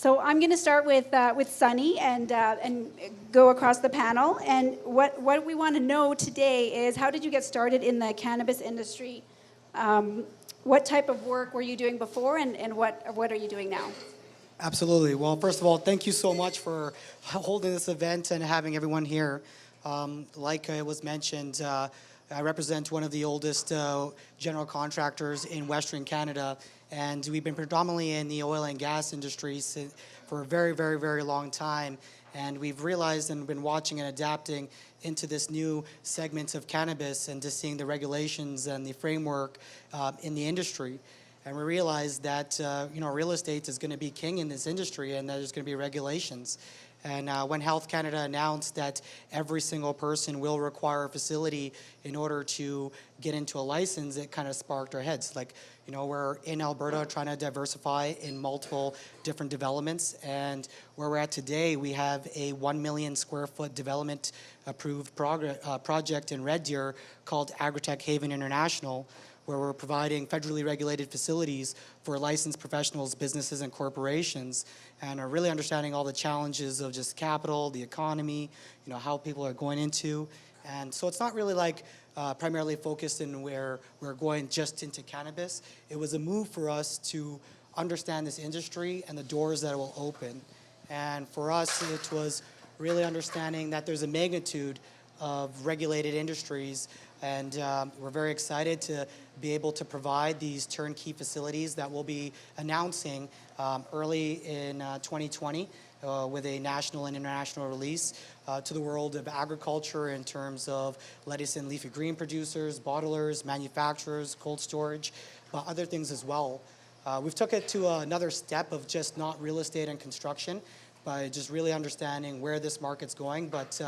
So I'm going to start with Sunny and go across the panel. And what we want to know today is, how did you get started in the cannabis industry? What type of work were you doing before, and what are you doing now? Absolutely. Well, first of all, thank you so much for holding this event and having everyone here. Like it was mentioned, I represent one of the oldest general contractors in Western Canada, and we've been predominantly in the oil and gas industry for a very, very, very long time. And we've realized and been watching and adapting into this new segment of cannabis and just seeing the regulations and the framework in the industry. And we realized that real estate is going to be king in this industry, and there's going to be regulations. And when Health Canada announced that every single person will require a facility in order to get into a license, it kind of sparked our heads. Like, we're in Alberta trying to diversify in multiple different developments, and where we're at today, we have a 1 million square foot development approved project in Red Deer called Agritech Haven International, where we're providing federally regulated facilities for licensed professionals, businesses, and corporations, and are really understanding all the challenges of just capital, the economy, how people are going into. And so it's not really like primarily focused in where we're going just into cannabis. It was a move for us to understand this industry and the doors that it will open. And for us, it was really understanding that there's a magnitude of regulated industries, and we're very excited to be able to provide these turnkey facilities that we'll be announcing early in 2020 with a national and international release to the world of agriculture in terms of lettuce and leafy green producers, bottlers, manufacturers, cold storage, but other things as well. We've took it to another step of just not real estate and construction, by just really understanding where this market's going. But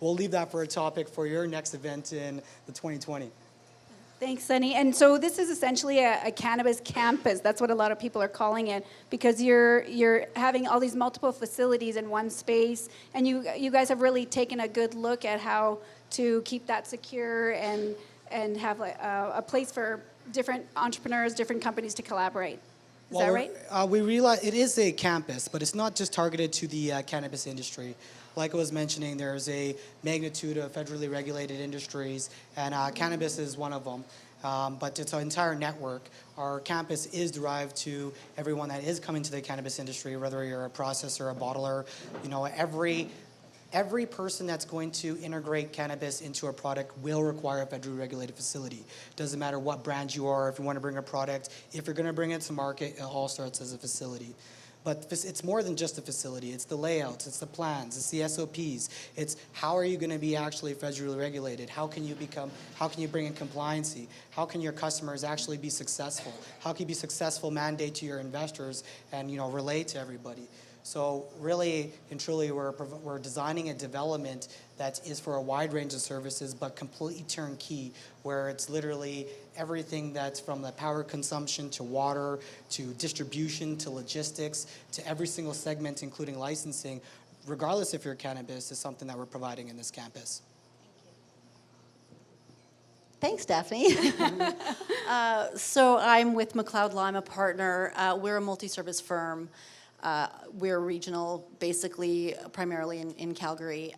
we'll leave that for a topic for your next event in the 2020. Thanks, Sunny. And so this is essentially a cannabis campus. That's what a lot of people are calling it, because you're having all these multiple facilities in one space, and you guys have really taken a good look at how to keep that secure and have a place for different entrepreneurs, different companies to collaborate. Is that right? We realize it is a campus, but it's not just targeted to the cannabis industry. Like I was mentioning, there's a magnitude of federally regulated industries, and cannabis is one of them. But it's an entire network. Our campus is derived to everyone that is coming to the cannabis industry, whether you're a processor, a bottler. Every person that's going to integrate cannabis into a product will require a federally regulated facility. Doesn't matter what brand you are, if you want to bring a product, if you're going to bring it to market, it all starts as a facility. But it's more than just a facility. It's the layouts, it's the plans, it's the SOPs. It's how are you going to be actually federally regulated? How can you bring in compliancy? How can your customers actually be successful? How can you be successful, mandate to your investors, and relate to everybody? So really and truly, we're designing a development that is for a wide range of services, but completely turnkey, where it's literally everything that's from the power consumption to water to distribution to logistics to every single segment, including licensing, regardless if you're cannabis, is something that we're providing in this campus. Thanks, Daphne. So I'm with McLeod Law. I'm a partner. We're a multi-service firm. We're regional, basically, primarily in Calgary.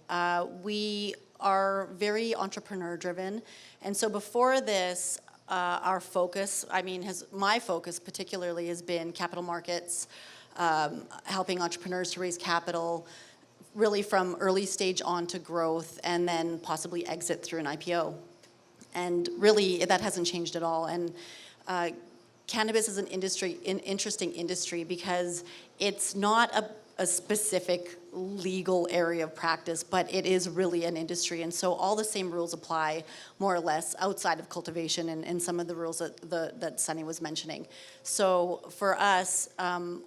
We are very entrepreneur-driven, and so before this, our focus, my focus particularly has been capital markets, helping entrepreneurs to raise capital, really from early stage on to growth, and then possibly exit through an IPO. And really, that hasn't changed at all. And cannabis is an interesting industry because it's not a specific legal area of practice, but it is really an industry. And so all the same rules apply, more or less, outside of cultivation and some of the rules that Sunny was mentioning. So for us,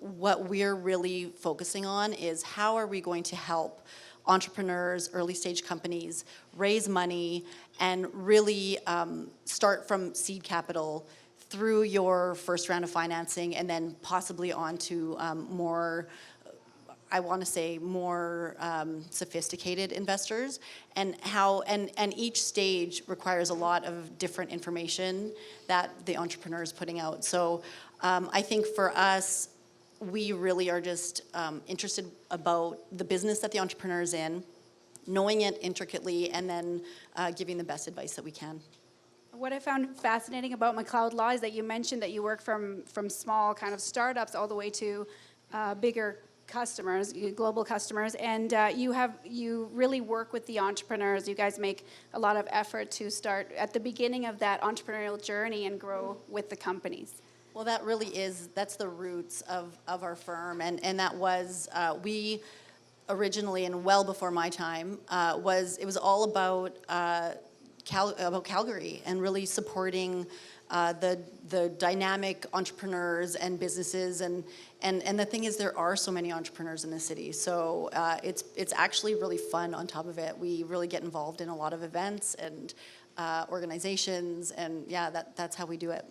what we're really focusing on is how are we going to help entrepreneurs, early stage companies raise money and really start from seed capital through your first round of financing and then possibly on to more sophisticated investors, and each stage requires a lot of different information that the entrepreneur is putting out. So I think for us, we really are just interested about the business that the entrepreneur is in, knowing it intricately, and then giving the best advice that we can. What I found fascinating about McLeod Law is that you mentioned that you work from small kind of startups all the way to bigger customers, global customers, and you really work with the entrepreneurs. You guys make a lot of effort to start at the beginning of that entrepreneurial journey and grow with the companies. Well, that really is, that's the roots of our firm, and that was, we originally, and well before my time, it was all about Calgary and really supporting the dynamic entrepreneurs and businesses, and the thing is, there are so many entrepreneurs in the city, so it's actually really fun on top of it. We really get involved in a lot of events and organizations, and yeah, that's how we do it.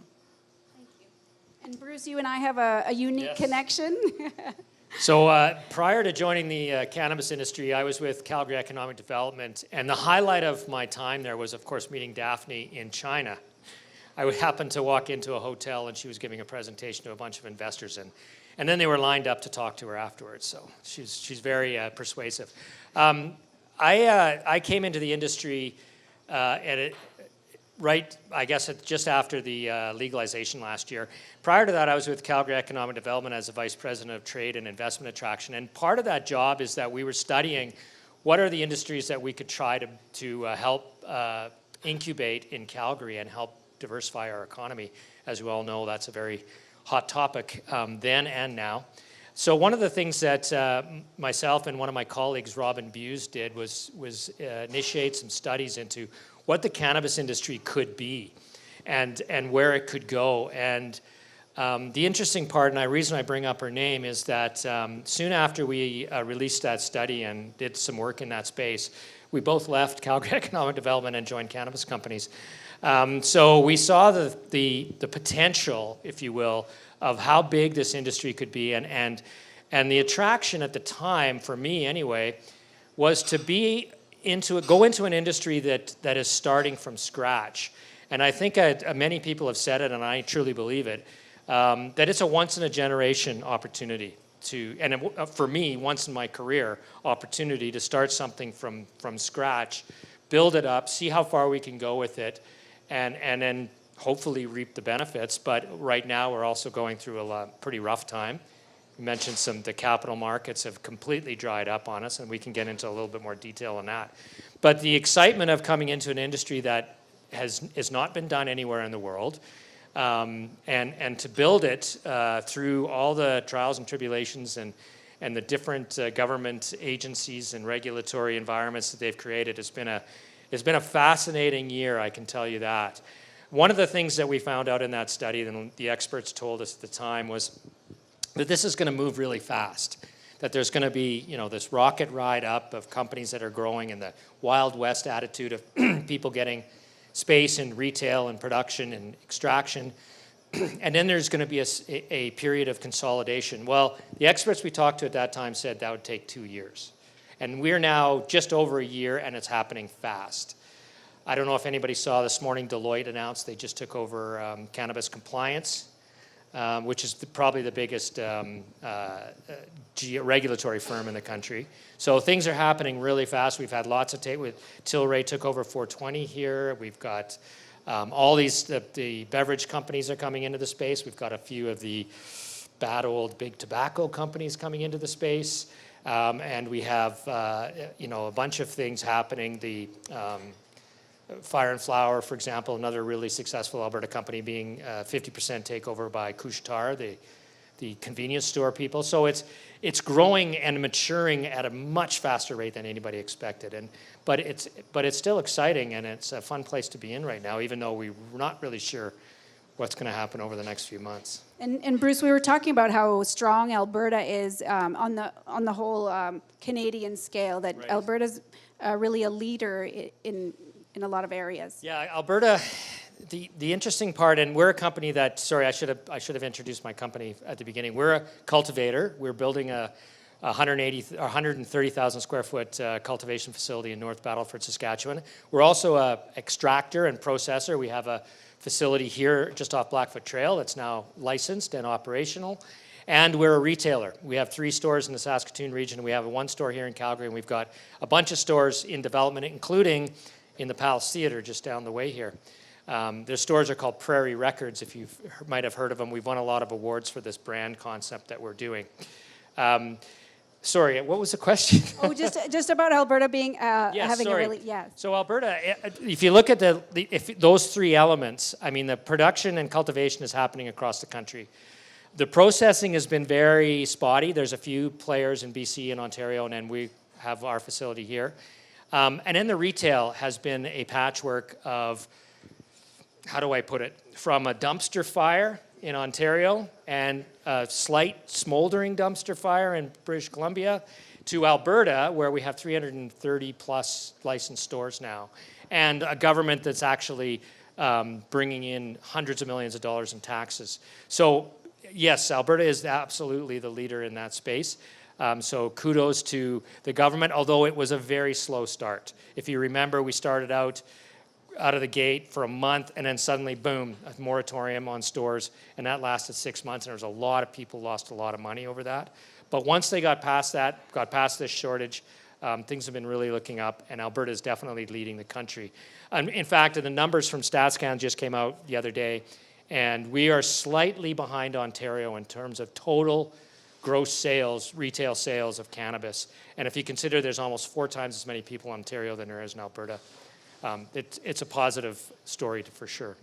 Thank you. And Bruce, you and I have a unique connection. So prior to joining the cannabis industry, I was with Calgary Economic Development, and the highlight of my time there was, of course, meeting Dafne in China. I happened to walk into a hotel, and she was giving a presentation to a bunch of investors, and then they were lined up to talk to her afterwards. So she's very persuasive. I came into the industry just after the legalization last year. Prior to that, I was with Calgary Economic Development as the Vice President of Trade and Investment Attraction. And part of that job is that we were studying what are the industries that we could try to help incubate in Calgary and help diversify our economy. As we all know, that's a very hot topic then and now. So one of the things that myself and one of my colleagues, Robin Buse, did was initiate some studies into what the cannabis industry could be and where it could go. And the interesting part, and the reason I bring up her name, is that soon after we released that study and did some work in that space, we both left Calgary Economic Development and joined cannabis companies. So we saw the potential, if you will, of how big this industry could be, and the attraction at the time, for me anyway, was to go into an industry that is starting from scratch. And I think many people have said it, and I truly believe it, that it's a once-in-a-generation opportunity for me, once in my career, opportunity to start something from scratch, build it up, see how far we can go with it, and then hopefully reap the benefits. But right now, we're also going through a pretty rough time. You mentioned the capital markets have completely dried up on us, and we can get into a little bit more detail on that. But the excitement of coming into an industry that has not been done anywhere in the world, and to build it through all the trials and tribulations and the different government agencies and regulatory environments that they've created, it's been a fascinating year, I can tell you that. One of the things that we found out in that study, and the experts told us at the time, was that this is going to move really fast, that there's going to be, this rocket ride up of companies that are growing, and the Wild West attitude of people getting space in retail and production and extraction. And then there's going to be a period of consolidation. Well, the experts we talked to at that time said that would take 2 years. And we're now just over a year, and it's happening fast. I don't know if anybody saw this morning, Deloitte announced they just took over cannabis compliance, which is probably the biggest regulatory firm in the country. So things are happening really fast. We've had lots of Tilray took over 420 here. We've got all these, the beverage companies are coming into the space. We've got a few of the bad old big tobacco companies coming into the space. And we have, a bunch of things happening. The Fire and Flower, for example, another really successful Alberta company being 50% takeover by Couche-Tard, the convenience store people. So it's growing and maturing at a much faster rate than anybody expected. But it's still exciting, and it's a fun place to be in right now, even though we're not really sure what's going to happen over the next few months. And Bruce, we were talking about how strong Alberta is on the whole Canadian scale, that Right. Alberta's really a leader in a lot of areas. Yeah, Alberta, the interesting part, and we're a company that, sorry, I should have introduced my company at the beginning. We're a cultivator. We're building a 130,000 square foot cultivation facility in North Battleford, Saskatchewan. We're also a extractor and processor. We have a facility here just off Blackfoot Trail that's now licensed and operational. And we're a retailer. We have 3 stores in the Saskatoon region. We have 1 store here in Calgary, and we've got a bunch of stores in development, including in the Palace Theatre just down the way here. Their stores are called Prairie Records, if you might have heard of them. We've won a lot of awards for this brand concept that we're doing. Sorry, what was the question? Oh, just about Alberta being having sorry. a really So Alberta, if you look at if those 3 elements, I mean, the production and cultivation is happening across the country. The processing has been very spotty. There's a few players in BC and Ontario, and then we have our facility here. And then the retail has been a patchwork of, how do I put it, from a dumpster fire in Ontario and a slight smoldering dumpster fire in British Columbia to Alberta, where we have 330 plus licensed stores now, and a government that's actually bringing in hundreds of millions of dollars in taxes. So yes, Alberta is absolutely the leader in that space. So kudos to the government, although it was a very slow start. If you remember, we started out of the gate for a month, and then suddenly, boom, a moratorium on stores, and that lasted 6 months, and there was a lot of people lost a lot of money over that. But once they got past that, got past this shortage, things have been really looking up, and Alberta is definitely leading the country. In fact, the numbers from StatsCan just came out the other day, and we are slightly behind Ontario in terms of total gross sales, retail sales of cannabis. And if you consider there's almost 4 times as many people in Ontario than there is in Alberta, it's a positive story for sure.